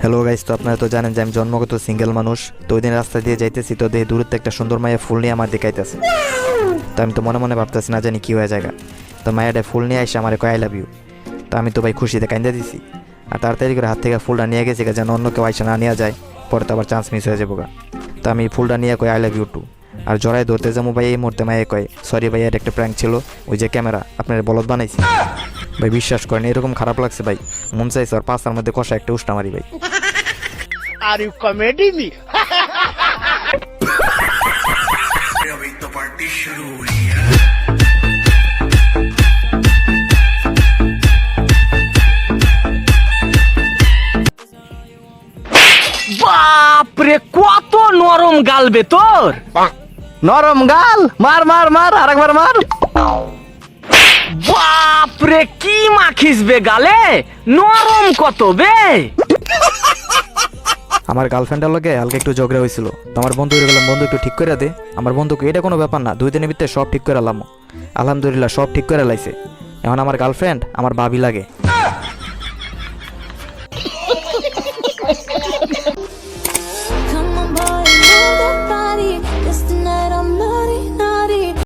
Hello guys, তো আপনারা তো জানেন যে আমি জন্মগত সিঙ্গেল মানুষ। তো ওই দিন রাস্তা দিয়ে যাইতেছি, তো দেখি দূরত্বে একটা সুন্দর মায়ের ফুল নিয়ে আমার দিকে আইতেছে। তো আমি তো মনে মনে ভাবতেছি না জানি কি হয়ে যায়। তো মায়ের ফুল নিয়ে আসে আমার কয় আই লাভ ইউ। তো আমি তো ভাই খুশিতে কান্দা দিছি, আর তাড়াতাড়ি করে হাত থেকে ফুলটা নিয়ে গেছি যেন অন্য কেউ আইসা না নেওয়া যায়, পরে তো আবার চান্স মিস হয়ে যাবো। তো আমি ফুলটা নিয়ে কই আই লাভ ইউ টু, আর জড়াই ধরতে যাবো ভাই এই মুহূর্তে মায়ে কয় সরি ভাই, এর একটা প্র্যাঙ্ক ছিল, ওই যে ক্যামেরা আপনার বলদ বানাইছি। ভাই বিশ্বাস করেন এরকম খারাপ লাগছে ভাই, মন চাইছে আর পাঁচটার মধ্যে কষা একটা উষ্টা মারি ভাই। Are you comedy me? अभी तो पार्टी शुरू हुई है। বাপরে কত নরম গাল বে তোর। নরম গাল, মার মার মার আরেকবার মার। বাপরে কি মাখিস বে গালে, নরম কত বে। আমার গার্লফ্রেন্ডের লগে হালকা একটু ঝগড়া হয়েছিল, তো আমার বন্ধু গেলাম বন্ধু একটু ঠিক করে দে। আমার বন্ধুকে এটা কোনো ব্যাপার না, 2 দিনের ভিতরে সব ঠিক করে এলাম। আলহামদুলিল্লাহ সব ঠিক করে লাইছে। এখন আমার গার্লফ্রেন্ড আমার ভাবি লাগে।